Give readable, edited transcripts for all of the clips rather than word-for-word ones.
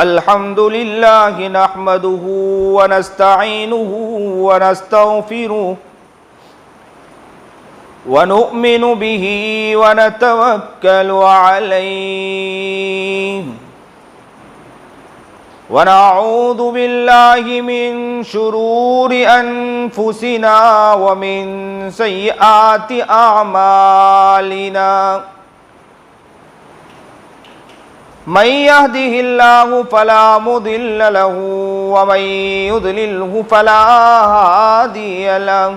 الحمد لله نحمده ونستعينه ونستغفره ونؤمن به ونتوكل عليه ونعوذ بالله من شرور أنفسنا ومن سيئات أعمالنا من يهده الله فلا مضل له ومن يضلله فلا هادي له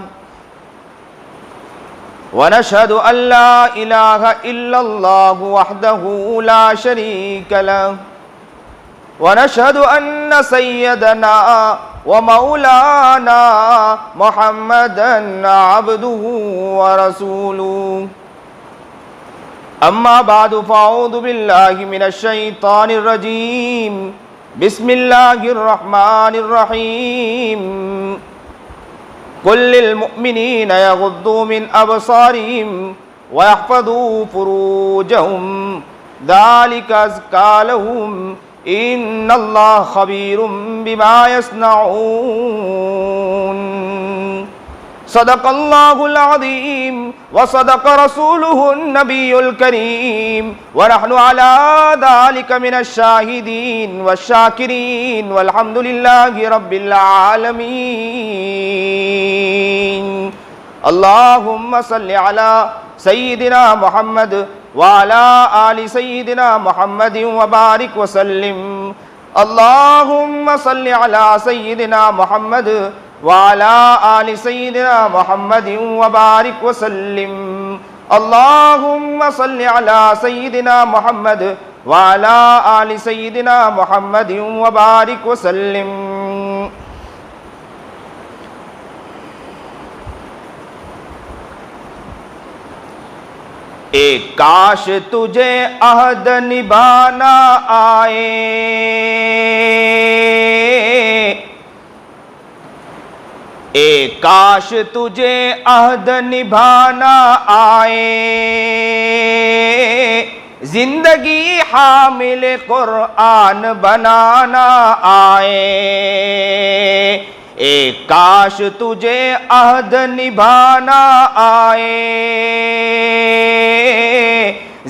ونشهد أن لا إله إلا الله وحده لا شريك له ونشهد أن سيدنا ومولانا محمدا عبده ورسوله أما بعد فأعوذ بالله من الشيطان الرجيم بسم الله الرحمن الرحيم قل للمؤمنين يغضوا من أبصارهم ويحفظوا فروجهم ذلك أزكى لهم إن الله خبير بما يصنعون صدق الله العظيم وصدق رسوله النبي الكريم ونحن على ذلك من الشاهدين والشاكرين والحمد لله رب العالمين اللهم صل على سيدنا محمد وعلى آل سيدنا محمد وبارك وسلم اللهم صل على سيدنا محمد وعلى آل سيدنا محمد وبارك وسلم اللهم صل على سيدنا محمد وعلى آل سيدنا محمد وبارك وسلم ایک کاش تجھے عہد نبھانا آئے ایک کاش تجھے عہد نبھانا آئے زندگی حامل قرآن بنانا آئے ایک کاش تجھے عہد نبھانا آئے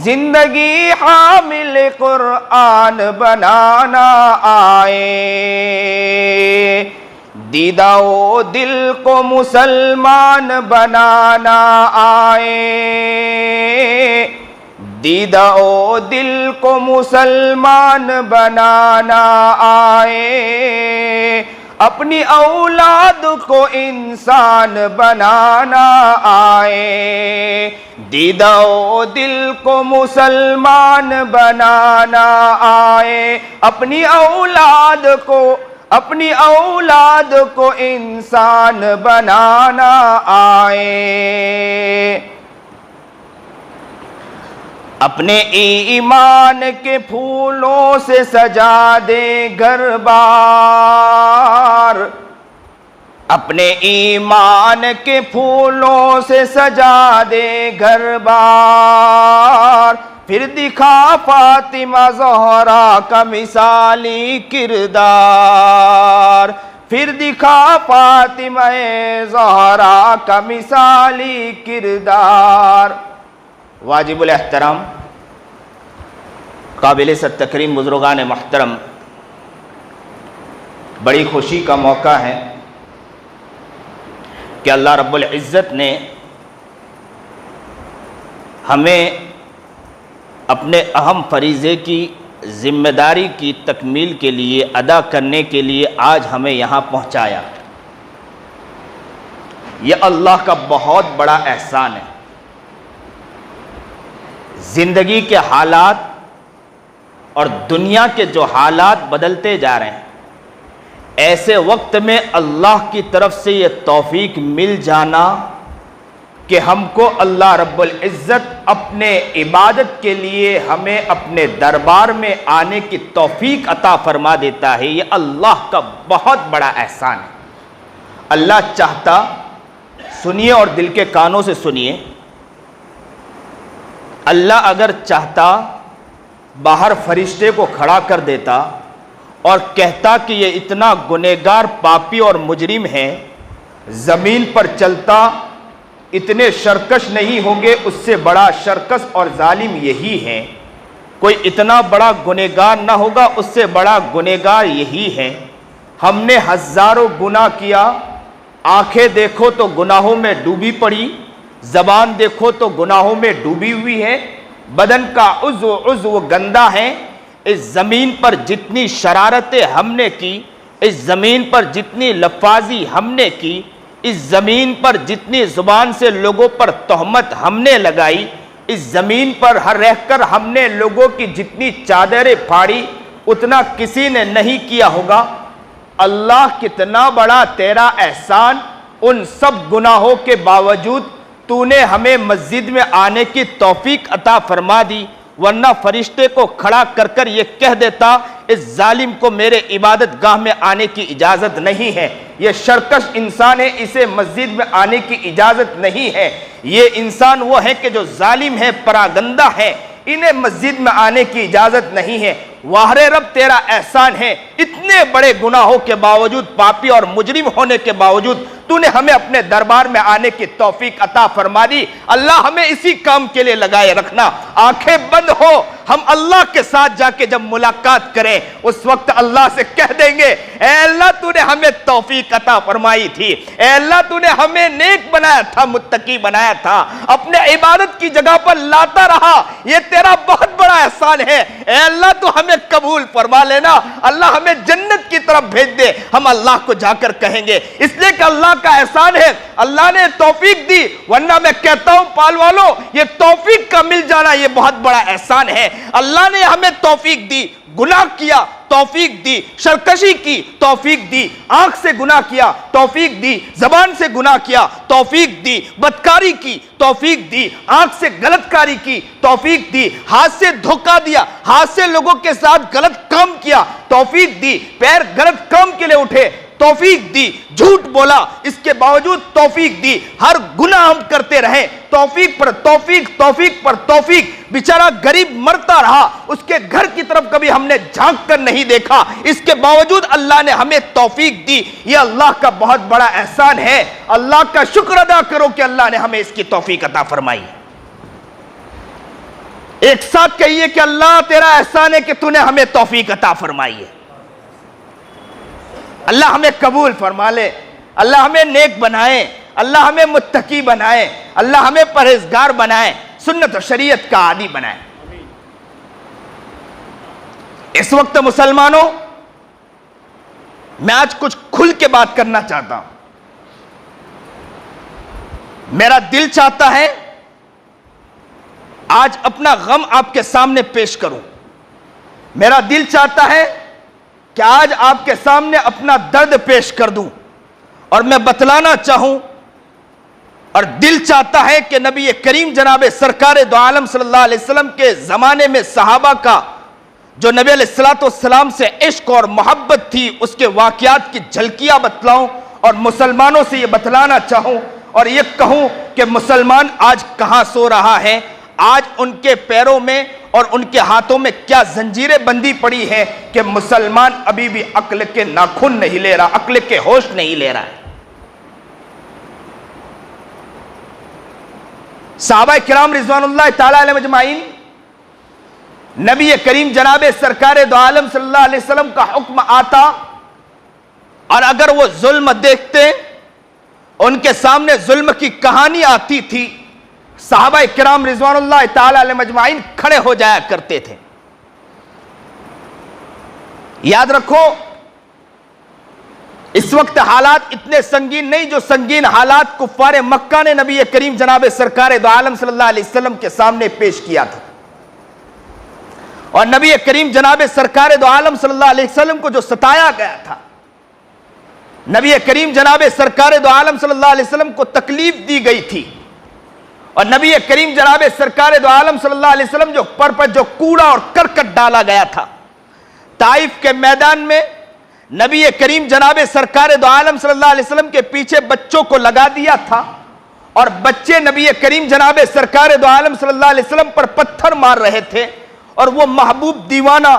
زندگی حامل قرآن بنانا آئے دیدہ و دل کو مسلمان بنانا آئے دیدہ و دل کو مسلمان بنانا آئے اپنی اولاد کو انسان بنانا آئے دیدہ و دل کو مسلمان بنانا آئے اپنی اولاد کو انسان بنانا آئے اپنے ایمان کے پھولوں سے سجا دے گھر بار اپنے ایمان کے پھولوں سے سجا دے گھر بار پھر دکھا فاطمہ زہرا کا مثالی کردار پھر دکھا فاطمہ زہرا کا مثالی کردار واجب الاحترام قابل ست تکریم بزرگان محترم، بڑی خوشی کا موقع ہے کہ اللہ رب العزت نے ہمیں اپنے اہم فریضے کی ذمہ داری کی تکمیل کے لیے ادا کرنے کے لیے آج ہمیں یہاں پہنچایا۔ یہ اللہ کا بہت بڑا احسان ہے۔ زندگی کے حالات اور دنیا کے جو حالات بدلتے جا رہے ہیں، ایسے وقت میں اللہ کی طرف سے یہ توفیق مل جانا کہ ہم کو اللہ رب العزت اپنے عبادت کے لیے ہمیں اپنے دربار میں آنے کی توفیق عطا فرما دیتا ہے، یہ اللہ کا بہت بڑا احسان ہے۔ اللہ چاہتا، سنیے اور دل کے کانوں سے سنیے، اللہ اگر چاہتا باہر فرشتے کو کھڑا کر دیتا اور کہتا کہ یہ اتنا گنہگار پاپی اور مجرم ہے، زمین پر چلتا اتنے شرکش نہیں ہوں گے، اس سے بڑا شرکش اور ظالم یہی ہے، کوئی اتنا بڑا گنہگار نہ ہوگا، اس سے بڑا گنہگار یہی ہے۔ ہم نے ہزاروں گناہ کیا، آنکھیں دیکھو تو گناہوں میں ڈوبی پڑی، زبان دیکھو تو گناہوں میں ڈوبی ہوئی ہے، بدن کا عضو گندا ہے۔ اس زمین پر جتنی شرارتیں ہم نے کی، اس زمین پر جتنی لفاظی ہم نے کی، اس زمین پر جتنی زبان سے لوگوں پر تہمت ہم نے لگائی، اس زمین پر ہر رہ کر ہم نے لوگوں کی جتنی چادریں پھاڑی، اتنا کسی نے نہیں کیا ہوگا۔ اللہ کتنا بڑا تیرا احسان، ان سب گناہوں کے باوجود تو نے ہمیں مسجد میں آنے کی توفیق عطا فرما دی، ورنہ فرشتے کو کھڑا کر کر یہ کہہ دیتا اس ظالم کو میرے عبادت گاہ میں آنے کی اجازت نہیں ہے، یہ شرکش انسان ہے، اسے مسجد میں آنے کی اجازت نہیں ہے، یہ انسان وہ ہے کہ جو ظالم ہے، پراگندہ ہے، انہیں مسجد میں آنے کی اجازت نہیں ہے۔ واہ رب تیرا احسان ہے، اتنے بڑے گناہوں کے باوجود، پاپی اور مجرم ہونے کے باوجود تو نے ہمیں اپنے دربار میں آنے کی توفیق عطا فرما دی۔ اللہ ہمیں اسی کام کے لیے لگائے رکھنا، آنکھیں بند ہو، ہم اللہ کے ساتھ جا کے جب ملاقات کریں اس وقت اللہ سے کہہ دیں گے اے اللہ تو نے ہمیں توفیق عطا فرمائی تھی، اے اللہ تو نے ہمیں نیک بنایا تھا، متقی بنایا تھا، اپنے عبادت کی جگہ پر لاتا رہا، یہ تیرا بہت بڑا احسان ہے، اے اللہ تو ہمیں قبول فرما لینا، اللہ ہمیں جنت کی طرف بھیج دے۔ ہم اللہ کو جا کر کہیں گے، اس لیے کہ اللہ کا احسان ہے، اللہ نے توفیق دی، ورنہ میں کہتا ہوں پال والوں یہ توفیق کا مل جانا یہ بہت بڑا احسان ہے۔ اللہ نے ہمیں توفیق دی، گناہ کیا توفیق دی، شرکشی کی توفیق دی، آنکھ سے گناہ کیا توفیق دی، زبان سے گناہ کیا توفیق دی، بدکاری کی توفیق دی، آنکھ سے غلط کاری کی توفیق دی، ہاتھ سے دھوکہ دیا، ہاتھ سے لوگوں کے ساتھ غلط کام کیا توفیق دی، پیر غلط کام کے لیے اٹھے توفیق دی، جھوٹ بولا اس کے باوجود توفیق دی، ہر گناہ ہم کرتے رہے توفیق پر توفیق، توفیق پر توفیق، بیچارہ غریب مرتا رہا، اس کے گھر کی طرف کبھی ہم نے جھانک کر نہیں دیکھا، اس کے باوجود اللہ نے ہمیں توفیق دی، یہ اللہ کا بہت بڑا احسان ہے۔ اللہ کا شکر ادا کرو کہ اللہ نے ہمیں اس کی توفیق عطا فرمائی۔ ایک ساتھ کہیے کہ اللہ تیرا احسان ہے کہ تو نے ہمیں توفیق عطا فرمائی ہے۔ اللہ ہمیں قبول فرما لے، اللہ ہمیں نیک بنائے، اللہ ہمیں متقی بنائے، اللہ ہمیں پرہیزگار بنائے، سنت و شریعت کا عادی بنائے۔ اس وقت مسلمانوں میں آج کچھ کھل کے بات کرنا چاہتا ہوں۔ میرا دل چاہتا ہے آج اپنا غم آپ کے سامنے پیش کروں، میرا دل چاہتا ہے کہ آج آپ کے سامنے اپنا درد پیش کر دوں اور میں بتلانا چاہوں، اور دل چاہتا ہے کہ نبی کریم جناب سرکار دو عالم صلی اللہ علیہ وسلم کے زمانے میں صحابہ کا جو نبی علیہ السلام سے عشق اور محبت تھی اس کے واقعات کی جھلکیاں بتلاؤں، اور مسلمانوں سے یہ بتلانا چاہوں اور یہ کہوں کہ مسلمان آج کہاں سو رہا ہے، آج ان کے پیروں میں اور ان کے ہاتھوں میں کیا زنجیریں بندی پڑی ہے کہ مسلمان ابھی بھی عقل کے ناخن نہیں لے رہا، عقل کے ہوش نہیں لے رہا ہے۔ صحابہ کرام رضوان اللہ تعالی علیہ مجمعین نبی کریم جناب سرکار دو عالم صلی اللہ علیہ وسلم کا حکم آتا اور اگر وہ ظلم دیکھتے، ان کے سامنے ظلم کی کہانی آتی تھی، صحابہ کرام رضوان اللہ تعالی علیہ مجمعین کھڑے ہو جایا کرتے تھے۔ یاد رکھو اس وقت حالات اتنے سنگین نہیں جو سنگین حالات کفار مکہ نے نبی کریم جناب سرکار دو عالم صلی اللہ علیہ وسلم کے سامنے پیش کیا تھا، اور نبی کریم جناب سرکار دو عالم صلی اللہ علیہ وسلم کو جو ستایا گیا تھا، نبی کریم جناب سرکار دو عالم صلی اللہ علیہ وسلم کو تکلیف دی گئی تھی، اور نبی کریم جناب سرکار دو عالم صلی اللہ علیہ وسلم جو کوڑا اور کرکٹ ڈالا گیا تھا طائف کے میدان میں، نبی کریم جناب سرکار دو عالم صلی اللہ علیہ وسلم کے پیچھے بچوں کو لگا دیا تھا، اور بچے نبی کریم جناب سرکار دو عالم صلی اللہ علیہ وسلم پر پتھر مار رہے تھے، اور وہ محبوب دیوانہ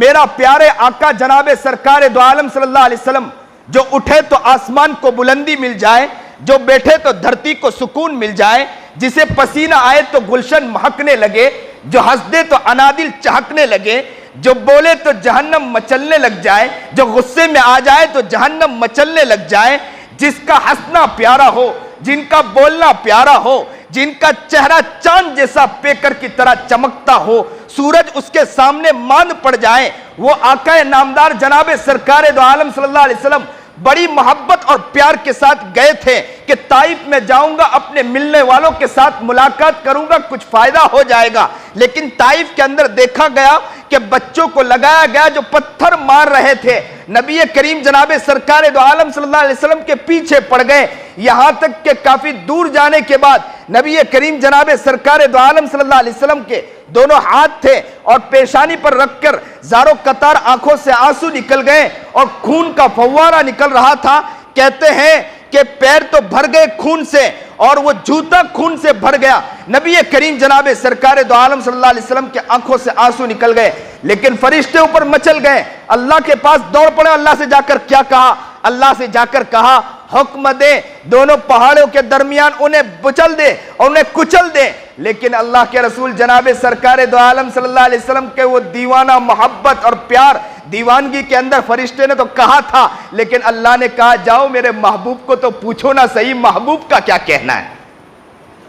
میرا پیارے آقا جناب سرکار دو عالم صلی اللہ علیہ وسلم جو اٹھے تو آسمان کو بلندی مل جائے، جو بیٹھے تو دھرتی کو سکون مل جائے، جسے پسینہ آئے تو گلشن مہکنے لگے، جو ہنس دے تو انادل چہکنے لگے، جو بولے تو جہنم مچلنے لگ جائے، جو غصے میں آ جائے تو جہنم مچلنے لگ جائے، جس کا ہنسنا پیارا ہو، جن کا بولنا پیارا ہو، جن کا چہرہ چاند جیسا پیکر کی طرح چمکتا ہو، سورج اس کے سامنے ماند پڑ جائے، وہ آقا نامدار جناب سرکار دو عالم صلی اللہ علیہ وسلم بڑی محبت اور پیار کے ساتھ گئے تھے کہ طائف میں جاؤں گا، اپنے ملنے والوں کے ساتھ ملاقات کروں گا، کچھ فائدہ ہو جائے گا۔ لیکن طائف کے اندر دیکھا گیا کہ بچوں کو لگایا گیا جو پتھر مار رہے تھے، نبی کریم جناب سرکار دو عالم صلی اللہ علیہ وسلم کے پیچھے پڑ گئے، یہاں تک کہ کافی دور جانے کے بعد نبی کریم جناب سرکار دو عالم صلی اللہ علیہ وسلم کے دونوں ہاتھ تھے اور پیشانی پر رکھ کر زاروں قطار آنکھوں سے آنسو نکل گئے اور خون کا فوارہ نکل رہا تھا۔ کہتے ہیں کہ پیر تو بھر گئے خون سے اور وہ جوتا خون سے بھر گیا، نبی کریم جناب سرکار دو عالم صلی اللہ علیہ وسلم کے آنکھوں سے آنسو نکل گئے، لیکن فرشتے اوپر مچل گئے، اللہ کے پاس دوڑ پڑے، اللہ سے جا کر کیا کہا؟ اللہ سے جا کر کہا حکم دے دونوں پہاڑوں کے درمیان انہیں بچل دے اور انہیں کچل دے۔ لیکن اللہ کے رسول جناب سرکار دو عالم صلی اللہ علیہ وسلم کے وہ دیوانہ محبت اور پیار، دیوانگی کے اندر فرشتے نے تو کہا تھا، لیکن اللہ نے کہا جاؤ میرے محبوب کو تو پوچھو نا صحیح محبوب کا کیا کہنا ہے۔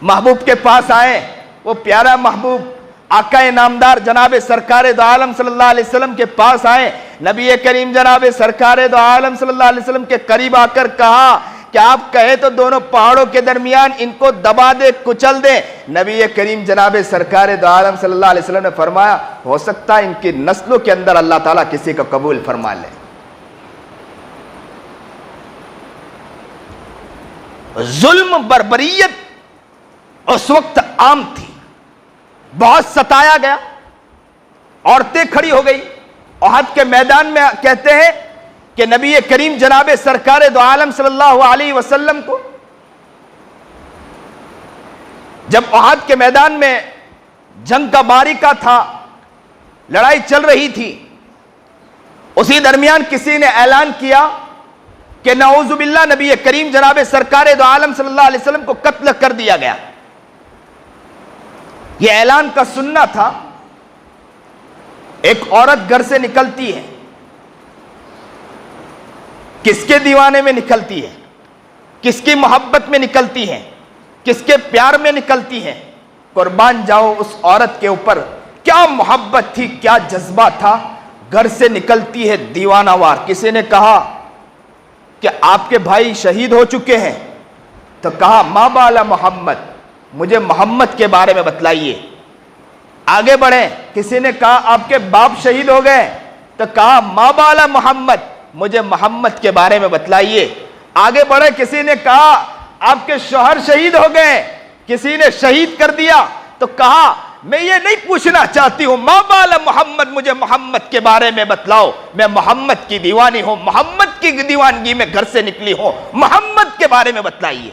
محبوب کے پاس آئے، وہ پیارا محبوب آقا نامدار جناب سرکار دو عالم صلی اللہ علیہ وسلم کے پاس آئے، نبی کریم جناب سرکار دو عالم صلی اللہ علیہ وسلم کے قریب آ کر کہا کہ آپ کہے تو دونوں پہاڑوں کے درمیان ان کو دبا دے، کچل دے۔ نبی کریم جناب سرکار دو عالم صلی اللہ علیہ وسلم نے فرمایا ہو سکتا ہے ان کی نسلوں کے اندر اللہ تعالیٰ کسی کو قبول فرما لے۔ ظلم بربریت اس وقت عام تھی، بہت ستایا گیا، عورتیں کھڑی ہو گئی احد کے میدان میں۔ کہتے ہیں کہ نبی کریم جناب سرکار دو عالم صلی اللہ علیہ وسلم کو جب احد کے میدان میں جنگ کا باریکہ تھا، لڑائی چل رہی تھی، اسی درمیان کسی نے اعلان کیا کہ نعوذ باللہ نبی کریم جناب سرکار دو عالم صلی اللہ علیہ وسلم کو قتل کر دیا گیا۔ یہ اعلان کا سننا تھا۔ ایک عورت گھر سے نکلتی ہے، کس کے دیوانے میں نکلتی ہے، کس کی محبت میں نکلتی ہے، کس کے پیار میں نکلتی ہے؟ قربان جاؤ اس عورت کے اوپر کیا محبت تھی، کیا جذبہ تھا، گھر سے نکلتی ہے دیوانہ وار۔ کسی نے کہا کہ آپ کے بھائی شہید ہو چکے ہیں، تو کہا ما بالا محمد، مجھے محمد کے بارے میں بتلائیے۔ آگے بڑھیں، کسی نے کہا آپ کے باپ شہید ہو گئے، تو کہا ما بالا محمد، مجھے محمد کے بارے میں بتلائیے۔ آگے بڑھے، کسی نے کہا آپ کے شوہر شہید ہو گئے، کسی نے شہید کر دیا، تو کہا میں یہ نہیں پوچھنا چاہتی ہوں، ما بالا محمد، مجھے محمد کے بارے میں بتلاؤ، میں محمد کی دیوانی ہوں، محمد کی دیوانگی میں گھر سے نکلی ہوں، محمد کے بارے میں بتلائیے۔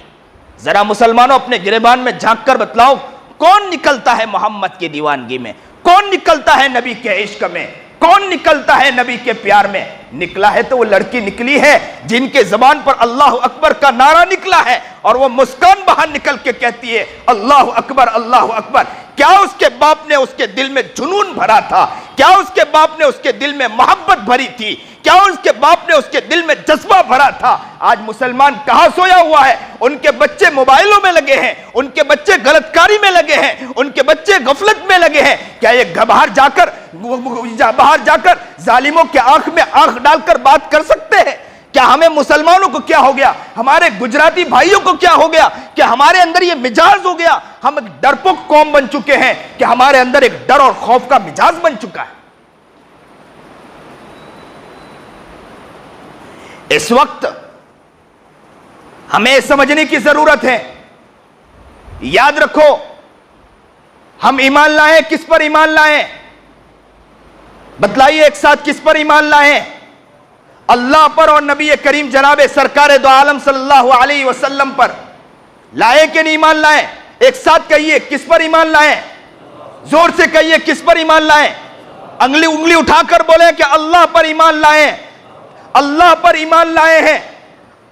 ذرا مسلمانوں اپنے گریبان میں جھانک کر بتلاؤ کون نکلتا ہے محمد کی دیوانگی میں، کون نکلتا ہے نبی کے عشق میں، کون نکلتا ہے نبی کے پیار میں؟ نکلا ہے تو وہ لڑکی نکلی ہے جن کے زبان پر اللہ اکبر کا نعرہ نکلا ہے اور وہ مسکان باہر نکل کے کہتی ہے اللہ اکبر اللہ اکبر۔ کیا اس کے باپ نے اس کے دل میں جنون بھرا تھا؟ کیا اس کے باپ نے اس کے دل میں محبت بھری تھی؟ کیا اس کے باپ نے اس کے دل میں جذبہ بھرا تھا؟ آج مسلمان کہاں سویا ہوا ہے؟ ان کے بچے موبائلوں میں لگے ہیں، ان کے بچے غلط کاری میں لگے ہیں، ان کے بچے غفلت میں لگے ہیں۔ کیا یہ باہر جا کر ظالموں کے آنکھ میں آنکھ ڈال کر بات کر سکتے ہیں؟ کیا ہمیں مسلمانوں کو کیا ہو گیا، ہمارے گجراتی بھائیوں کو کیا ہو گیا کہ ہمارے اندر یہ مزاج ہو گیا؟ ہم ایک ڈرپوک قوم بن چکے ہیں کہ ہمارے اندر ایک ڈر اور خوف کا مزاج بن چکا ہے۔ اس وقت ہمیں سمجھنے کی ضرورت ہے، یاد رکھو ہم ایمان لائیں، کس پر ایمان لائیں؟ بتلائیے ایک ساتھ کس پر ایمان لائیں؟ اللہ پر اور نبی کریم جناب سرکار دو عالم صلی اللہ علیہ وسلم پر لائے کہ نہیں ایمان لائیں؟ ایک ساتھ کہیے کس پر ایمان لائیں؟ زور سے کہیے کس پر ایمان لائیں؟ انگلی اٹھا کر بولیں کہ اللہ پر ایمان لائیں، اللہ پر ایمان لائے ہیں،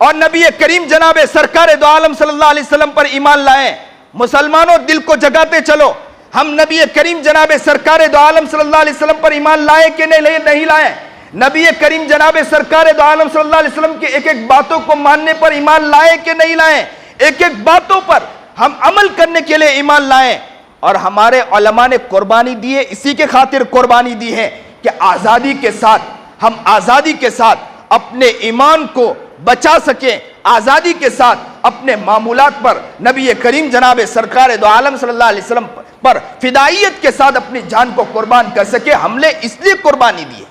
اور نبی کریم جناب سرکار دو عالم صلی اللہ علیہ وسلم پر ایمان لائیں۔ مسلمانوں دل کو جگاتے چلو، ہم نبی کریم جناب سرکار دو عالم صلی اللہ علیہ وسلم پر ایمان لائے کہ نہیں لائے؟ نبی کریم جناب سرکار دو عالم صلی اللہ علیہ وسلم کی ایک ایک باتوں کو ماننے پر ایمان لائے کہ نہیں لائے؟ ایک ایک باتوں پر ہم عمل کرنے کے لیے ایمان لائیں۔ اور ہمارے علماء نے قربانی دی ہے، اسی کے خاطر قربانی دی ہے کہ آزادی کے ساتھ ہم آزادی کے ساتھ اپنے ایمان کو بچا سکیں، آزادی کے ساتھ اپنے معمولات پر نبی کریم جناب سرکار دو عالم صلی اللہ علیہ وسلم پر فدائیت کے ساتھ اپنی جان کو قربان کر سکے۔ ہم نے اس لیے قربانی دی ہے۔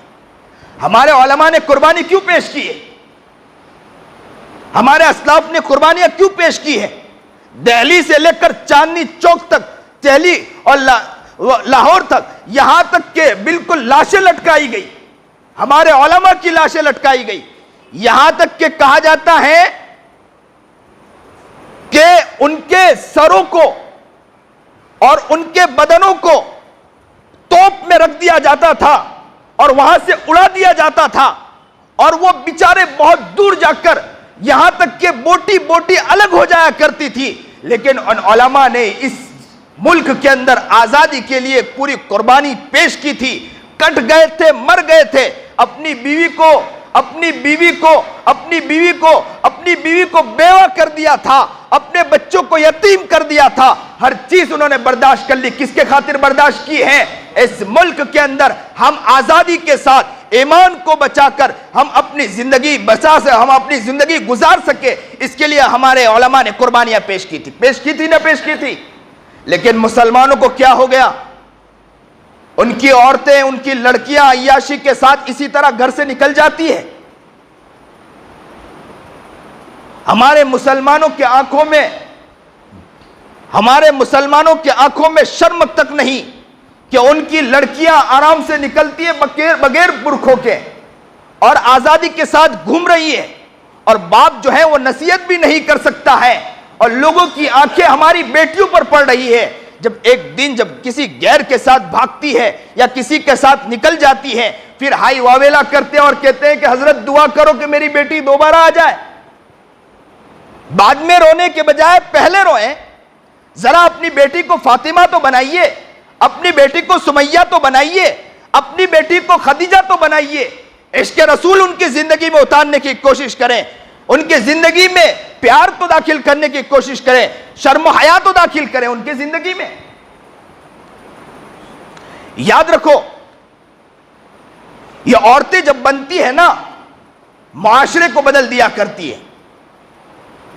ہمارے علماء نے قربانی کیوں پیش کی ہے؟ ہمارے اسلاف نے قربانیاں کیوں پیش کی ہے؟ دہلی سے لے کر چاندنی چوک تک، دہلی اور لاہور تک، یہاں تک کہ بالکل لاشیں لٹکائی گئی، ہمارے علماء کی لاشیں لٹکائی گئی، یہاں تک کہ کہا جاتا ہے کہ ان کے سروں کو اور ان کے بدنوں کو توپ میں رکھ دیا جاتا تھا اور وہاں سے اڑا دیا جاتا تھا، اور وہ بیچارے بہت دور جا کر یہاں تک کہ بوٹی بوٹی الگ ہو جایا کرتی تھی، لیکن ان علماء نے اس ملک کے اندر آزادی کے لیے پوری قربانی پیش کی تھی، کٹ گئے تھے، مر گئے تھے، اپنی بیوی کو بیوہ کر دیا تھا، اپنے بچوں کو یتیم کر دیا تھا، ہر چیز انہوں نے برداشت کر لی۔ کس کے خاطر برداشت کی ہے؟ اس ملک کے اندر ہم آزادی کے ساتھ ایمان کو بچا کر ہم اپنی زندگی گزار سکے، اس کے لیے ہمارے علماء نے قربانیاں پیش کی تھی۔ لیکن مسلمانوں کو کیا ہو گیا؟ ان کی عورتیں، ان کی لڑکیاں عیاشی کے ساتھ اسی طرح گھر سے نکل جاتی ہے۔ ہمارے مسلمانوں کے آنکھوں میں شرم تک نہیں کہ ان کی لڑکیاں آرام سے نکلتی ہیں بغیر برقعوں کے اور آزادی کے ساتھ گھوم رہی ہے، اور باپ جو ہے وہ نصیحت بھی نہیں کر سکتا ہے، اور لوگوں کی آنکھیں ہماری بیٹیوں پر پڑ رہی ہے۔ جب ایک دن جب کسی غیر کے ساتھ بھاگتی ہے یا کسی کے ساتھ نکل جاتی ہے، پھر ہائی واویلا کرتے ہیں اور کہتے ہیں کہ حضرت دعا کرو کہ میری بیٹی دوبارہ آ جائے۔ بعد میں رونے کے بجائے پہلے روئیں، ذرا اپنی بیٹی کو فاطمہ تو بنائیے، اپنی بیٹی کو سمیہ تو بنائیے، اپنی بیٹی کو خدیجہ تو بنائیے، عشق رسول ان کی زندگی میں اتارنے کی کوشش کریں، ان کی زندگی میں پیار تو داخل کرنے کی کوشش کریں، شرم و حیا تو داخل کریں ان کی زندگی میں۔ یاد رکھو، یہ عورتیں جب بنتی ہیں نا، معاشرے کو بدل دیا کرتی ہے۔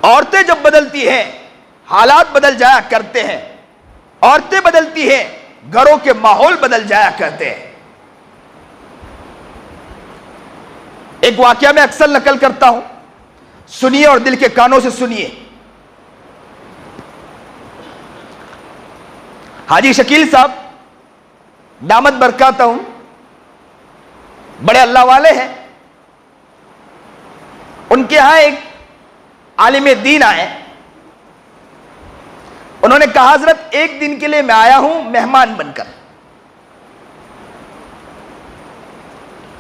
عورتیں جب بدلتی ہیں، حالات بدل جایا کرتے ہیں، عورتیں بدلتی ہیں، گھروں کے ماحول بدل جایا کرتے ہیں۔ ایک واقعہ میں اکثر نقل کرتا ہوں، سنیے اور دل کے کانوں سے سنیے۔ حاجی شکیل صاحب دامت برکاتہم بڑے اللہ والے ہیں، ان کے ہاں ایک عالم دین آئے، انہوں نے کہا حضرت ایک دن کے لیے میں آیا ہوں مہمان بن کر۔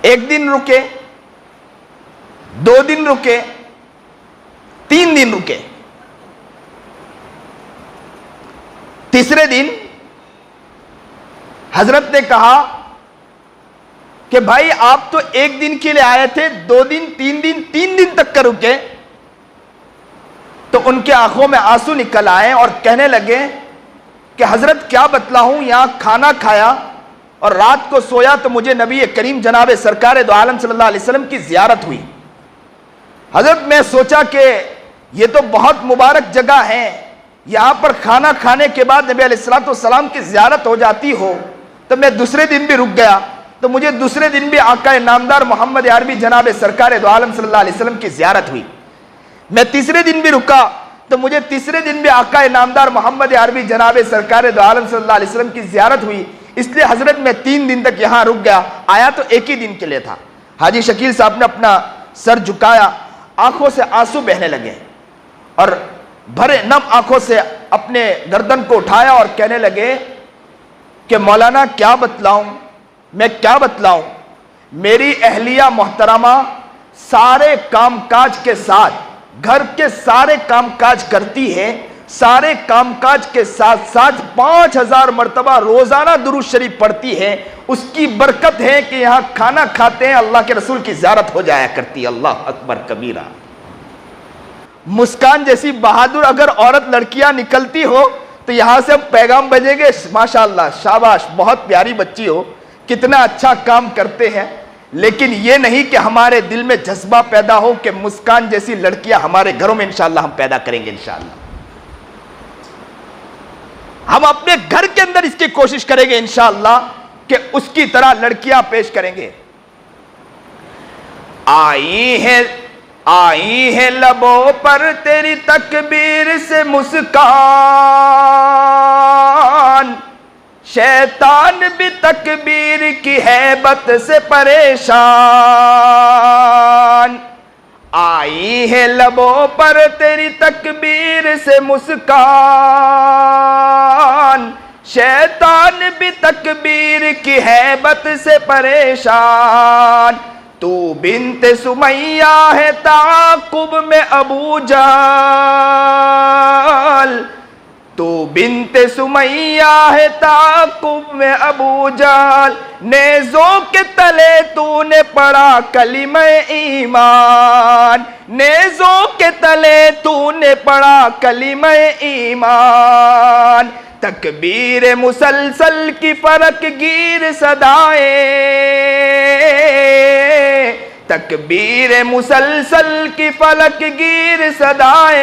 ایک دن رکے، 2 دن رکے، 3 دن رکے، تیسرے دن حضرت نے کہا کہ بھائی آپ تو ایک دن کے لیے آئے تھے، 2 دن 3 دن تک کا رکے۔ تو ان کے آنکھوں میں آنسو نکل آئے اور کہنے لگے کہ حضرت کیا بتلاؤں، یہاں کھانا کھایا اور رات کو سویا تو مجھے نبی کریم جناب سرکار دو عالم صلی اللہ علیہ وسلم کی زیارت ہوئی۔ حضرت میں سوچا کہ یہ تو بہت مبارک جگہ ہے، یہاں پر کھانا کھانے کے بعد نبی علیہ السلام کی زیارت ہو جاتی ہو، تو میں دوسرے دن بھی رک گیا تو مجھے دوسرے دن بھی آقا نامدار محمد عربی جناب سرکار دو عالم صلی اللہ علیہ وسلم کی زیارت ہوئی۔ میں تیسرے دن بھی رکا تو مجھے تیسرے دن بھی آقا نامدار محمد عربی جناب سرکار دو عالم صلی اللہ علیہ وسلم کی زیارت ہوئی، اس لیے حضرت میں 3 دن تک یہاں رک گیا، آیا تو ایک ہی دن کے لیے تھا۔ حاجی شکیل صاحب نے اپنا سر جھکایا، آنکھوں سے آنسو بہنے لگے اور بھرے نم آنکھوں سے اپنے گردن کو اٹھایا اور کہنے لگے کہ مولانا کیا بتلاؤں، میں کیا بتلاؤں، میری اہلیہ محترمہ سارے کام کاج کے ساتھ، گھر کے سارے کام کاج کرتی ہے، سارے کام کاج کے ساتھ ساتھ 5000 مرتبہ روزانہ درود شریف پڑھتی ہے۔ اس کی برکت ہے کہ یہاں کھانا کھاتے ہیں اللہ کے رسول کی زیارت ہو جایا کرتی ہے۔ اللہ اکبر کبیرہ۔ مسکان جیسی بہادر اگر عورت لڑکیاں نکلتی ہو تو یہاں سے پیغام بجے گے، ماشاءاللہ شاباش، بہت پیاری بچی ہو، کتنا اچھا کام کرتے ہیں۔ لیکن یہ نہیں کہ ہمارے دل میں جذبہ پیدا ہو کہ مسکان جیسی لڑکیاں ہمارے گھروں میں انشاءاللہ ہم پیدا کریں گے۔ انشاءاللہ ہم اپنے گھر کے اندر اس کی کوشش کریں گے انشاءاللہ کہ اس کی طرح لڑکیاں پیش کریں گے۔ آئی ہے لبوں پر تیری تکبیر سے مسکان، شیطان بھی تکبیر کی ہیبت سے پریشان۔ آئی ہے لبوں پر تیری تکبیر سے مسکان، شیطان بھی تکبیر کی ہیبت سے پریشان۔ تو بنت سمیہ ہے تعاقب میں ابو جہل، تو بنت سمیہ ہے تعاقب میں ابو جہل، نیزوں کے تلے تو نے پڑھا کلمہ ایمان، نیزوں کے تلے تو نے پڑھا کلمہ ایمان۔ تکبیر مسلسل کی فرق گیر صدائیں، تکبیر مسلسل کی فلک گیر صدائیں،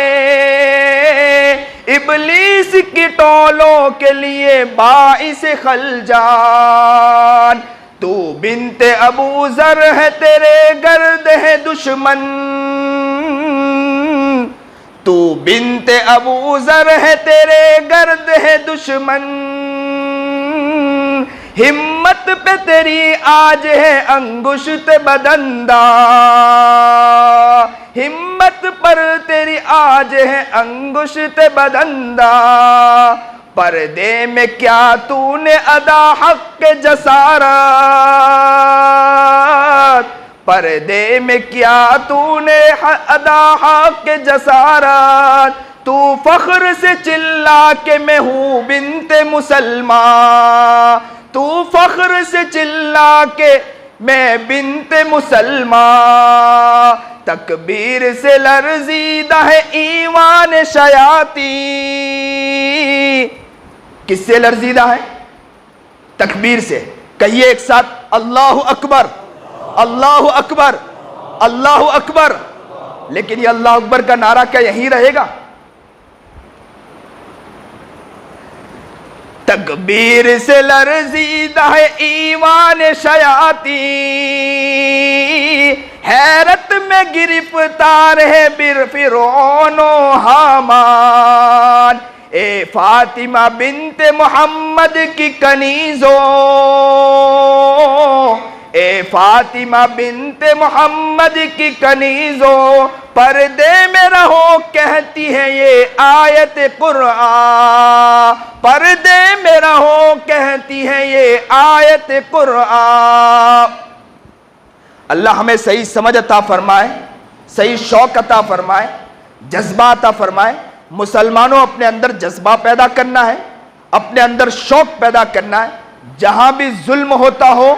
ابلیس کی ٹولوں کے لیے باعث خلجان۔ تو بنت ابو ذر ہے تیرے گرد ہے دشمن، تو بنت ابو ذر ہے تیرے گرد ہے دشمن، ہمت پہ تیری آج ہے انگشت بدندہ، ہمت پر تیری آج ہے انگشت بدندہ۔ پردے میں کیا تو نے ادا حق جسارت، پردے میں کیا تو نے ادا حق جسارت، تو فخر سے چلا کہ میں ہوں بنت مسلمہ، تو فخر سے چلا کہ میں بنت مسلمہ۔ تکبیر سے لرزیدہ ہے ایمان شیاطی، کس سے لرزیدہ ہے؟ تکبیر سے۔ کہیے ایک ساتھ، اللہ اکبر، اللہ اکبر، اللہ اکبر۔ لیکن یہ اللہ اکبر کا نعرہ کیا یہی رہے گا؟ تکبیر سے لرزیدہ ہے ایمان شیاطی، حیرت میں گرفتار ہے فرعون و حامان۔ اے فاطمہ بنت محمد کی کنیزوں، اے فاطمہ بنت محمد کی کنیزوں، پردے میں رہو کہتی ہے یہ آیت قرآن، پردے میں رہو کہتی ہے یہ آیت قرآن۔ اللہ ہمیں صحیح سمجھ عطا فرمائے، صحیح شوق عطا فرمائے، جذبہ عطا فرمائے۔ مسلمانوں اپنے اندر جذبہ پیدا کرنا ہے، اپنے اندر شوق پیدا کرنا ہے۔ جہاں بھی ظلم ہوتا ہو،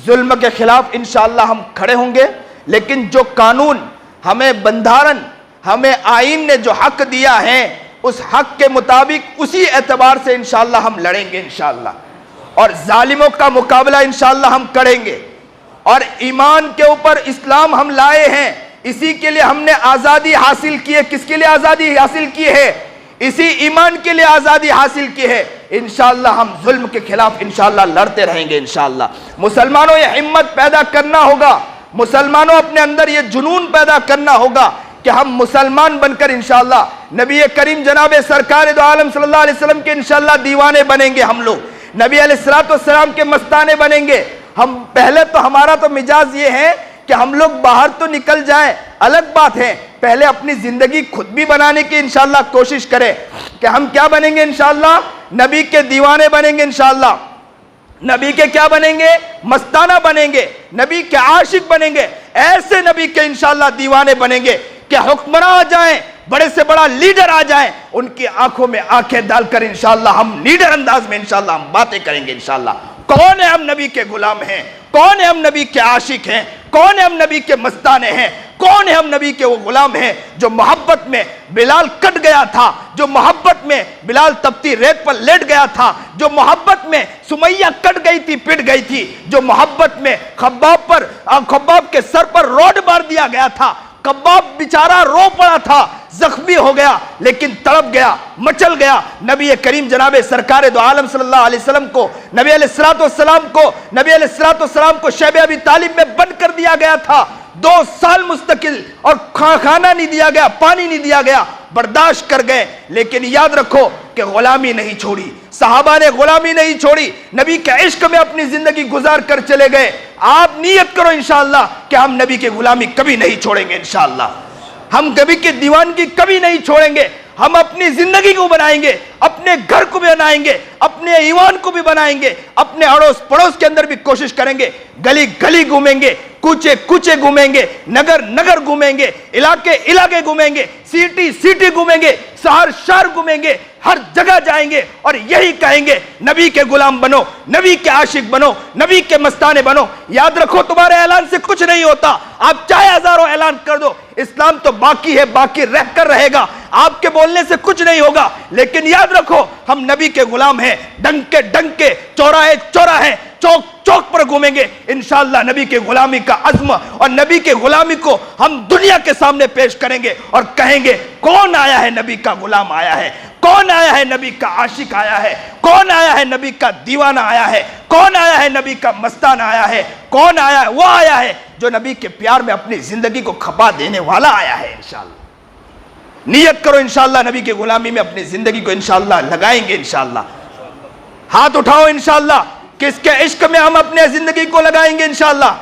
ظلم کے خلاف انشاءاللہ ہم کھڑے ہوں گے، لیکن جو قانون ہمیں بندھارن، ہمیں آئین نے جو حق دیا ہے، اس حق کے مطابق اسی اعتبار سے انشاءاللہ ہم لڑیں گے انشاءاللہ، اور ظالموں کا مقابلہ انشاءاللہ ہم کریں گے۔ اور ایمان کے اوپر اسلام ہم لائے ہیں، اسی کے لیے ہم نے آزادی حاصل کی ہے۔ کس کے لیے آزادی حاصل کی ہے؟ اسی ایمان کے لیے آزادی حاصل کی ہے۔ انشاءاللہ ہم ظلم کے خلاف انشاءاللہ لڑتے رہیں گے انشاءاللہ۔ مسلمانوں یہ ہمت پیدا کرنا ہوگا، مسلمانوں اپنے اندر یہ جنون پیدا کرنا ہوگا کہ ہم مسلمان بن کر انشاءاللہ نبی کریم جناب سرکار دو عالم صلی اللہ علیہ وسلم کے انشاءاللہ دیوانے بنیں گے۔ ہم لوگ نبی علیہ السلام کے مستانے بنیں گے۔ ہم پہلے تو ہمارا تو مزاج یہ ہے کہ ہم لوگ باہر تو نکل جائیں، الگ بات ہے، پہلے اپنی زندگی خود بھی بنانے کی انشاءاللہ کوشش کریں کہ ہم کیا بنیں گے انشاءاللہ، نبی کے دیوانے بنیں گے انشاءاللہ۔ نبی کے کیا بنیں گے؟ مستانہ بنیں گے، نبی کے عاشق بنیں گے، ایسے نبی کے انشاءاللہ دیوانے بنیں گے کہ حکمراں آ جائیں، بڑے سے بڑا لیڈر آ جائیں، ان کی آنکھوں میں آنکھیں ڈال کر انشاءاللہ ہم لیڈر انداز میں انشاءاللہ ہم باتیں کریں گے انشاءاللہ۔ کون ہے ہم نبی کے غلام ہیں؟ کون ہے ہم نبی کے عاشق ہیں؟ کون ہے ہم نبی کے مستانے ہیں؟ کون ہے ہم نبی کے وہ غلام ہیں جو محبت میں بلال کٹ گیا تھا، جو محبت میں بلال تپتی ریت پر لیٹ گیا تھا، جو محبت میں سمیہ کٹ گئی تھی، پٹ گئی تھی، جو محبت میں خباب کے سر پر روڈ مار دیا گیا تھا، خباب بیچارہ رو پڑا تھا، زخمی ہو گیا لیکن تڑپ گیا، مچل گیا۔ نبی کریم جناب سرکار دو عالم صلی اللہ علیہ وسلم کو، نبی علیہ السلام کو شیب ابی طالب میں بند کر دیا گیا تھا، 2 سال مستقل، اور کھانا نہیں دیا گیا، پانی نہیں دیا گیا، برداشت کر گئے، لیکن یاد رکھو کہ غلامی نہیں چھوڑی، صحابہ نے غلامی نہیں چھوڑی، نبی کے عشق میں اپنی زندگی گزار کر چلے گئے۔ آپ نیت کرو انشاءاللہ کہ ہم نبی کی غلامی کبھی نہیں چھوڑیں گے انشاءاللہ، ہم نبی کی دیوانگی کبھی نہیں چھوڑیں گے، ہم اپنی زندگی کو بنائیں گے، اپنے گھر کو بھی بنائیں گے، اپنے ایوان کو بھی بنائیں گے، اپنے اڑوس پڑوس کے اندر بھی کوشش کریں گے، گلی گلی گھومیں گے، کوچے کوچے گھومیں گے، نگر نگر گھومیں گے، علاقے علاقے گھومیں گے، سٹی سٹی گھومیں گے، شہر شہر گھومیں گے، ہر جگہ جائیں گے اور یہی کہیں گے نبی کے غلام بنو، نبی کے عاشق بنو، نبی کے مستانے بنو۔ یاد رکھو تمہارے اعلان سے کچھ نہیں ہوتا، آپ چاہے ہزاروں اعلان کر دو، اسلام تو باقی ہے، باقی رہ کر رہے گا، آپ کے بولنے سے کچھ نہیں ہوگا، لیکن یاد رکھو ہم نبی کے غلام ہیں، ڈنکے ڈنکے، چوراہے چوراہے، چوک چوک پر گھومیں گے انشاءاللہ، نبی کے غلامی کا عزم اور نبی کے غلامی کو ہم دنیا کے سامنے پیش کریں گے اور کہیں گے کون آیا ہے؟ نبی کا غلام آیا ہے، کون آیا ہے؟ نبی کا عاشق آیا ہے، کون آیا ہے؟ نبی کا دیوانہ آیا ہے، کون آیا ہے؟ نبی کا مستان آیا ہے، کون آیا ہے؟ وہ آیا ہے جو نبی کے پیار میں اپنی زندگی کو کھپا دینے والا آیا ہے انشاءاللہ۔ نیت کرو انشاءاللہ نبی کے غلامی میں اپنی زندگی کو انشاءاللہ لگائیں گے انشاءاللہ۔ ہاتھ اٹھاؤ انشاءاللہ کہ اس کے عشق میں ہم اپنے زندگی کو لگائیں گے انشاءاللہ۔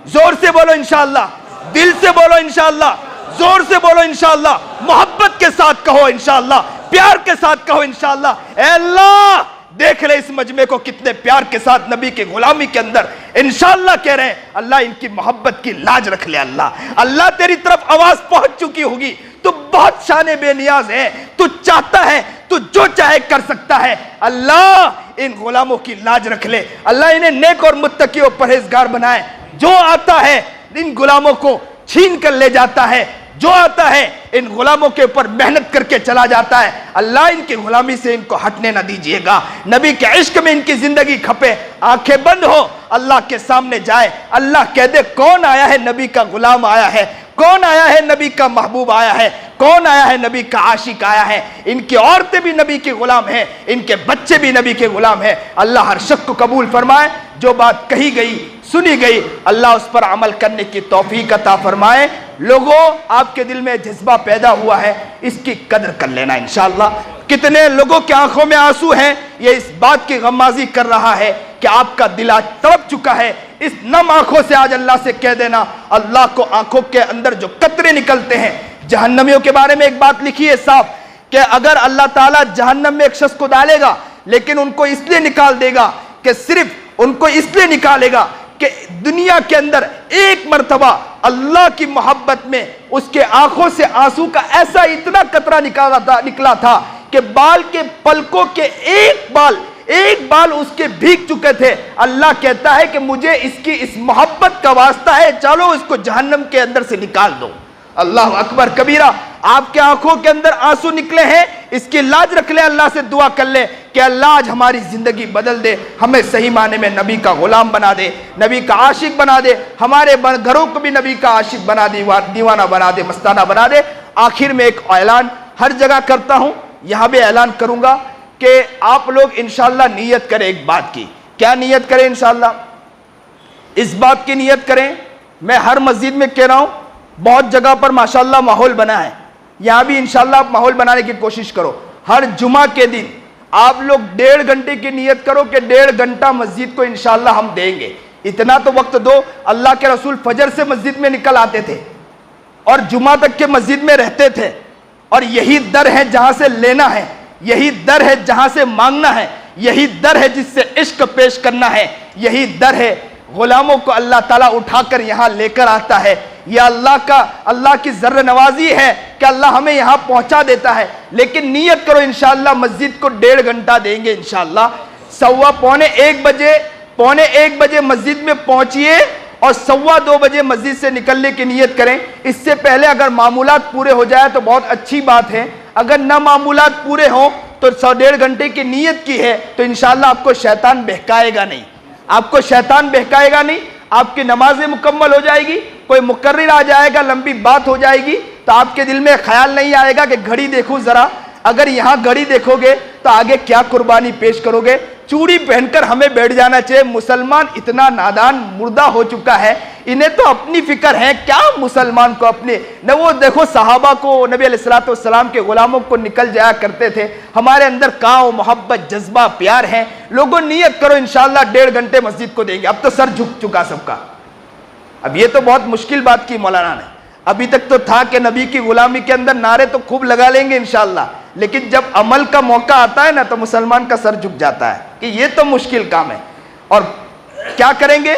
زور سے بولو انشاءاللہ، دل سے بولو انشاءاللہ، زور سے بولو انشاءاللہ، محبت کے ساتھ کہو انشاءاللہ، پیار کے ساتھ کہو انشاءاللہ۔ اے اللہ دیکھ لے اس مجمع کو کتنے پیار کے ساتھ نبی کی غلامی کے اندر انشاءاللہ کہہ رہے ہیں، اللہ ان کی محبت کی لاج رکھ لے اللہ۔ اللہ تیری طرف آواز پہنچ چکی ہوگی، تو بہت شان بے نیاز ہے، تو چاہتا ہے، تو جو چاہے کر سکتا ہے۔ اللہ ان غلاموں کی لاج رکھ لے، اللہ انہیں نیک اور متقی اور پرہیزگار بنائے۔ جو آتا ہے ان غلاموں کو چھین کر لے جاتا ہے، جو آتا ہے ان غلاموں کے اوپر محنت کر کے چلا جاتا ہے، اللہ ان کی غلامی سے ان کو ہٹنے نہ دیجئے گا۔ نبی کے عشق میں ان کی زندگی کھپے، آنکھیں بند ہو، اللہ کے سامنے جائے، اللہ کہہ دے کون آیا ہے؟ نبی کا غلام آیا ہے، کون آیا ہے؟ نبی کا محبوب آیا ہے، کون آیا ہے؟ نبی کا عاشق آیا ہے۔ ان کی عورتیں بھی نبی کے غلام ہیں، ان کے بچے بھی نبی کے غلام ہیں۔ اللہ ہر شخص کو قبول فرمائے، جو بات کہی گئی سنی گئی اللہ اس پر عمل کرنے کی توفیق عطا فرمائے۔ لوگوں آپ کے دل میں جذبہ پیدا ہوا ہے، اس کی قدر کر لینا انشاءاللہ۔ کتنے لوگوں کے آنکھوں میں آنسو ہیں، یہ اس بات کی غمازی کر رہا ہے کہ آپ کا دل آج تڑپ چکا ہے۔ اس نم آنکھوں سے آج اللہ سے کہہ دینا، اللہ کو آنکھوں کے اندر جو قطرے نکلتے ہیں، جہنمیوں کے بارے میں ایک بات لکھی ہے صاف کہ اگر اللہ تعالیٰ جہنم میں ایک شخص کو ڈالے گا لیکن ان کو اس لیے نکال دے گا کہ صرف ان کو اس لیے نکالے گا کہ دنیا کے اندر ایک مرتبہ اللہ کی محبت میں اس کے آنکھوں سے آنسو کا ایسا اتنا قطرہ نکلا تھا کہ بال کے پلکوں کے ایک بال اس کے بھیگ چکے تھے۔ اللہ کہتا ہے کہ مجھے اس کی اس محبت کا واسطہ ہے، چلو اس کو جہنم کے اندر سے نکال دو۔ اللہ اکبر کبیرہ، آپ کے آنکھوں کے اندر آنسو نکلے ہیں، اس کی لاج رکھ لے، اللہ سے دعا کر لے کہ اللہ آج ہماری زندگی بدل دے، ہمیں صحیح معنی میں نبی کا غلام بنا دے، نبی کا عاشق بنا دے، ہمارے گھروں کو بھی نبی کا عاشق بنا دے، دیوانہ بنا دے، مستانہ بنا دے۔ آخر میں ایک اعلان ہر جگہ کرتا ہوں، یہاں بھی اعلان کروں گا کہ آپ لوگ انشاءاللہ نیت کریں ایک بات کی۔ کیا نیت کریں؟ انشاءاللہ اس بات کی نیت کریں، میں ہر مسجد میں کہہ رہا ہوں، بہت جگہ پر ماشاءاللہ ماحول بنا ہے، یہاں بھی انشاءاللہ ماحول بنانے کی کوشش کرو۔ ہر جمعہ کے دن آپ لوگ 1.5 گھنٹے کی نیت کرو کہ 1.5 گھنٹہ مسجد کو انشاءاللہ ہم دیں گے۔ اتنا تو وقت دو، اللہ کے رسول فجر سے مسجد میں نکل آتے تھے اور جمعہ تک کے مسجد میں رہتے تھے، اور یہی در ہے جہاں سے لینا ہے، یہی در ہے جہاں سے مانگنا ہے، یہی در ہے جس سے عشق پیش کرنا ہے، یہی در ہے غلاموں کو اللہ تعالیٰ اٹھا کر یہاں لے کر آتا ہے۔ یہ اللہ کی ذر نوازی ہے کہ اللہ ہمیں یہاں پہنچا دیتا ہے۔ لیکن نیت کرو انشاءاللہ مسجد کو 1.5 گھنٹہ دیں گے انشاءاللہ، پونے ایک بجے مسجد میں پہنچیے اور 1:15 بجے مسجد سے نکلنے کی نیت کریں۔ اس سے پہلے اگر معمولات پورے ہو جائے تو بہت اچھی بات ہے، اگر نہ معمولات پورے ہوں تو 1.5 گھنٹے کی نیت کی ہے تو انشاءاللہ آپ کو شیطان بہکائے گا نہیں، آپ کی نمازیں مکمل ہو جائے گی۔ کوئی مقرر آ جائے گا، لمبی بات ہو جائے گی تو آپ کے دل میں خیال نہیں آئے گا کہ گھڑی دیکھوں ذرا، اگر یہاں گھڑی دیکھو گے تو آگے کیا قربانی پیش کرو گے۔ چوڑی پہن کر ہمیں بیٹھ جانا چاہیے۔ مسلمان اتنا نادان مردہ ہو چکا ہے، انہیں تو اپنی فکر ہے، کیا مسلمان کو اپنے نہ، وہ دیکھو صحابہ کو، نبی علیہ السلام کے غلاموں کو نکل جایا کرتے تھے، ہمارے اندر کاؤ محبت جذبہ پیار ہے۔ لوگوں نیت کرو انشاءاللہ 1.5 گھنٹے مسجد کو دیں گے۔ اب تو سر جھک چکا سب کا، اب یہ تو بہت مشکل بات کی مولانا نے۔ ابھی تک تو تھا کہ نبی کی غلامی کے اندر نعرے تو خوب لگا لیں گے انشاءاللہ، لیکن جب عمل کا موقع آتا ہے نا تو مسلمان کا سر جھک جاتا ہے کہ یہ تو مشکل کام ہے۔ اور کیا کریں گے؟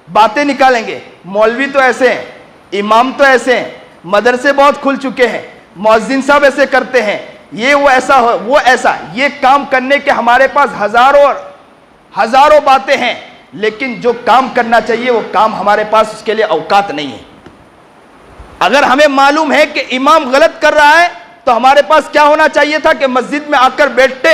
باتیں نکالیں گے۔ مولوی تو ایسے ہیں، امام تو ایسے ہیں، مدرسے بہت کھل چکے ہیں، مؤذن صاحب ایسے کرتے ہیں، یہ وہ ایسا وہ ایسا، یہ کام کرنے کے ہمارے پاس ہزاروں باتیں ہیں، لیکن جو کام کرنا چاہیے وہ کام ہمارے پاس اس کے لیے اوقات نہیں ہے۔ اگر ہمیں معلوم ہے کہ امام غلط کر رہا ہے تو ہمارے پاس کیا ہونا چاہیے تھا کہ مسجد میں آ کر بیٹھتے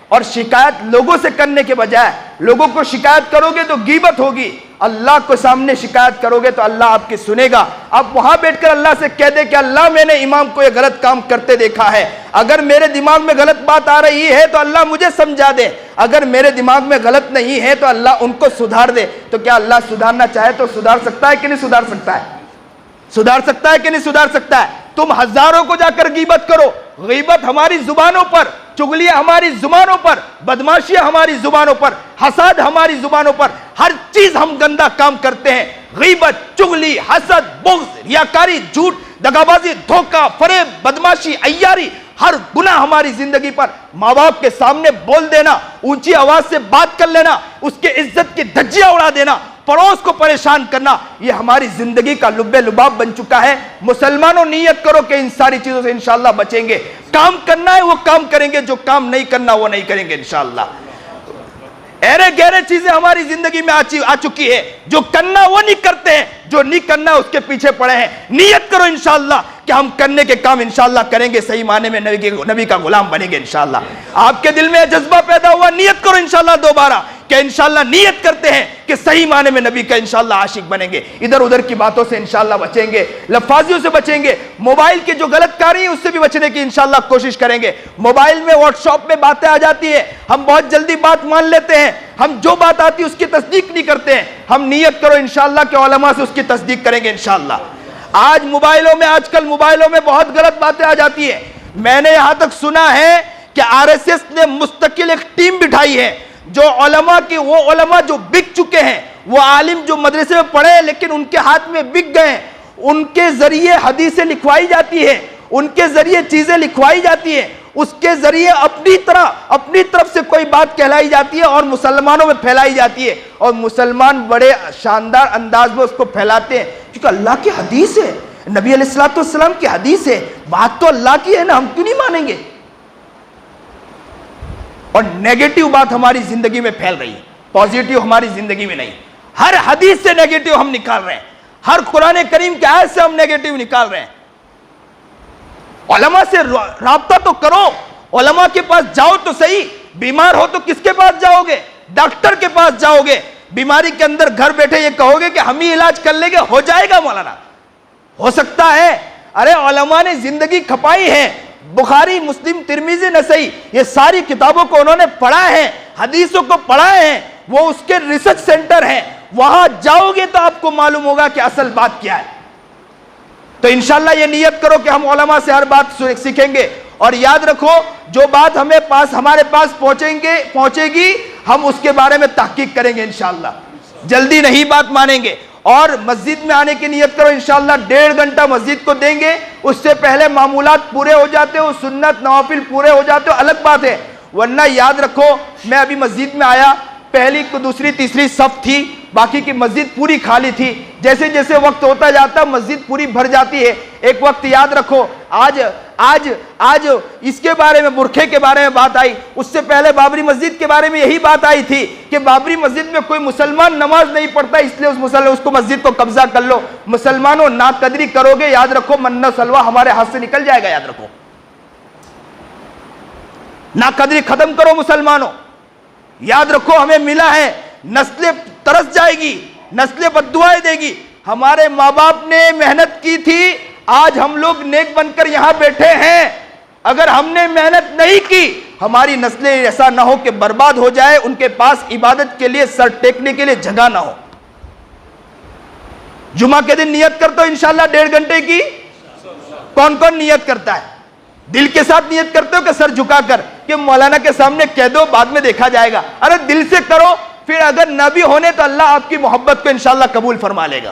اور شکایت لوگوں سے کرنے کے بجائے، لوگوں کو شکایت کرو گے تو غیبت ہوگی، اللہ کو سامنے شکایت کرو گے تو اللہ آپ کی سنے گا۔ آپ وہاں بیٹھ کر اللہ سے کہہ دے کہ اللہ میں نے امام کو یہ غلط کام کرتے دیکھا ہے، اگر میرے دماغ میں غلط بات آ رہی ہے تو اللہ مجھے سمجھا دے، اگر میرے دماغ میں غلط نہیں ہے تو اللہ ان کو سدھار دے۔ تو کیا اللہ سدھارنا چاہے تو سدھار سکتا ہے کہ نہیں سدھار سکتا ہے؟ سدھار سکتا ہے کہ نہیں سدھار سکتا ہے؟ تم ہزاروں کو جا کر غیبت کرو، غیبت ہماری زبانوں پر، چغلیاں ہماری زبانوں پر، بدماشیاں ہماری زبانوں پر، حسد ہماری زبانوں پر، ہر چیز ہم گندا کام کرتے ہیں۔ غیبت، چغلی، حسد، بغض، ریاکاری، جھوٹ، دغابازی، دھوکہ، فریب، بدماشی، عیاری، ہر گناہ ہماری زندگی پر۔ ماں باپ کے سامنے بول دینا، اونچی آواز سے بات کر لینا، اس کے عزت کی دھجیاں اڑا دینا، پڑوس کو پریشان کرنا، یہ ہماری زندگی کا لب لباب بن چکا ہے۔ مسلمانوں نیت کرو کہ ان ساری چیزوں سے انشاءاللہ بچیں گے۔ کام کرنا ہے وہ کام کریں گے، جو کام نہیں کرنا وہ نہیں کریں گے انشاءاللہ۔ ایرے گہرے چیزیں ہماری زندگی میں آ چکی ہے، جو کرنا وہ نہیں کرتے ہیں، جو نہیں کرنا اس کے پیچھے پڑے ہیں۔ نیت کرو انشاءاللہ کہ ہم کرنے کے کام انشاءاللہ کریں گے، صحیح معنی میں نبی کا غلام بنیں گے انشاءاللہ۔ آپ کے دل میں جذبہ پیدا ہوا، نیت کرو انشاءاللہ دوبارہ کہ انشاءاللہ نیت کرتے ہیں کہ صحیح معنی میں نبی کا انشاءاللہ عاشق بنیں گے۔ ادھر ادھر کی باتوں سے انشاءاللہ بچیں گے، لفاظیوں سے بچیں گے، موبائل کے جو غلط کاری ہیں اس سے بھی بچنے کی انشاءاللہ کوشش کریں گے۔ موبائل میں واٹس ایپ میں باتیں آ جاتی ہیں، ہم بہت جلدی بات مان لیتے ہیں، ہم جو بات آتی ہے اس کی تصدیق نہیں کرتے ہیں۔ ہم نیت کرو انشاءاللہ کہ علماء سے اس کی تصدیق کریں گے انشاءاللہ۔ آج کل موبائلوں میں بہت غلط باتیں آ جاتی ہیں۔ میں نے یہاں تک سنا ہے کہ RSS نے مستقل ایک ٹیم بٹھائی ہے جو وہ علماء جو بک چکے ہیں، وہ عالم جو مدرسے میں پڑھے لیکن ان کے ہاتھ میں بک گئے ہیں، ان کے ذریعے حدیثیں لکھوائی جاتی ہے، ان کے ذریعے چیزیں لکھوائی جاتی ہیں، اس کے ذریعے اپنی طرف سے کوئی بات کہلائی جاتی ہے اور مسلمانوں میں پھیلائی جاتی ہے، اور مسلمان بڑے شاندار انداز میں اس کو پھیلاتے ہیں، کیونکہ اللہ کی حدیث ہے، نبی علیہ السلام کی حدیث ہے، بات تو اللہ کی ہے نا، ہم کیوں نہیں مانیں گے؟ اور نیگیٹو بات ہماری زندگی میں پھیل رہی ہے، پوزیٹیو ہماری زندگی میں نہیں۔ ہر حدیث سے نیگیٹو ہم نکال رہے ہیں، ہر قرآن کریم کی آیت سے ہم نیگیٹو نکال رہے ہیں۔ علماء سے رابطہ تو کرو، علماء کے پاس جاؤ تو صحیح۔ بیمار ہو تو کس کے پاس جاؤ گے؟ ڈاکٹر کے پاس جاؤ گے۔ بیماری کے اندر گھر بیٹھے یہ کہو گے کہ ہم ہی علاج کر لیں گے، ہو جائے گا مولانا؟ ہو سکتا ہے؟ ارے علماء نے زندگی کھپائی ہے، بخاری، مسلم، ترمذی، نسائی، یہ ساری کتابوں کو انہوں نے پڑھا ہے، حدیثوں کو پڑھا ہے، وہ اس کے ریسرچ سینٹر ہیں، وہاں جاؤ گے تو آپ کو معلوم ہوگا کہ اصل بات کیا ہے۔ تو انشاءاللہ یہ نیت کرو کہ ہم علماء سے ہر بات سیکھیں گے، اور یاد رکھو جو بات ہمارے پاس پہنچے گی ہم اس کے بارے میں تحقیق کریں گے انشاءاللہ، جلدی نہیں بات مانیں گے۔ اور مسجد میں آنے کی نیت کرو انشاءاللہ 1.5 گھنٹہ مسجد کو دیں گے، اس سے پہلے معمولات پورے ہو جاتے ہو، سنت نوافل پورے ہو جاتے ہو، الگ بات ہے، ورنہ یاد رکھو میں ابھی مسجد میں آیا, پہلی دوسری تیسری صف تھی, باقی کی مسجد پوری خالی تھی. جیسے جیسے وقت ہوتا جاتا مسجد پوری بھر جاتی ہے. ایک وقت یاد رکھو آج اس کے بارے میں, برقعے کے بارے میں بات آئی, اس سے پہلے بابری مسجد کے بارے میں یہی بات آئی تھی کہ بابری مسجد میں کوئی مسلمان نماز نہیں پڑھتا, اس لیے اس کو مسجد کو قبضہ کر لو. مسلمانوں ناقدری کرو گے, یاد رکھو منہ سلوہ ہمارے ہاتھ سے نکل جائے گا. یاد رکھو ناقدری ختم کرو مسلمانوں. یاد رکھو ہمیں ملا ہے, نسلیں ترس جائے گی, نسلیں بد دعائیں دے گی. ہمارے ماں باپ نے محنت کی تھی, آج ہم لوگ نیک بن کر یہاں بیٹھے ہیں. اگر ہم نے محنت نہیں کی, ہماری نسلیں ایسا نہ ہو کہ برباد ہو جائے, ان کے پاس عبادت کے لیے سر ٹیکنے کے لیے جگہ نہ ہو. جمعہ کے دن نیت کرتا ہو انشاءاللہ 1.5 گھنٹے کی, کون کون نیت کرتا ہے؟ دل کے ساتھ نیت کرتے ہو کہ سر جھکا کر کہ مولانا کے سامنے کہہ دو بعد میں دیکھا جائے گا؟ ارے دل سے کرو, پھر اگر نہ بھی ہونے تو اللہ آپ کی محبت کو انشاءاللہ قبول فرما لے گا.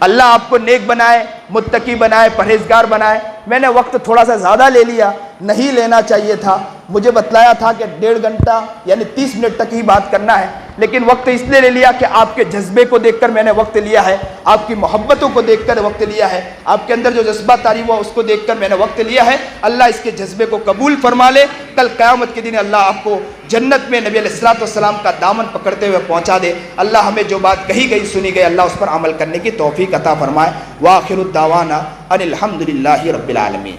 اللہ آپ کو نیک بنائے, متقی بنائے, پرہیزگار بنائے. میں نے وقت تھوڑا سا زیادہ لے لیا, نہیں لینا چاہیے تھا. مجھے بتلایا تھا کہ 1.5 گھنٹہ یعنی 30 منٹ تک ہی بات کرنا ہے, لیکن وقت اس لیے لے لیا کہ آپ کے جذبے کو دیکھ کر میں نے وقت لیا ہے, آپ کی محبتوں کو دیکھ کر وقت لیا ہے, آپ کے اندر جو جذبہ طاری ہوا اس کو دیکھ کر میں نے وقت لیا ہے. اللہ اس کے جذبے کو قبول فرما لے. کل قیامت کے دن اللہ آپ کو جنت میں نبی علیہ الصلوۃ والسلام کا دامن پکڑتے ہوئے پہنچا دے. اللہ ہمیں جو بات کہی گئی سنی گئی, اللہ اس پر عمل کرنے کی توفیق عطا فرمائے. وآخر الدعوانا ان الحمد للہ رب العالمین.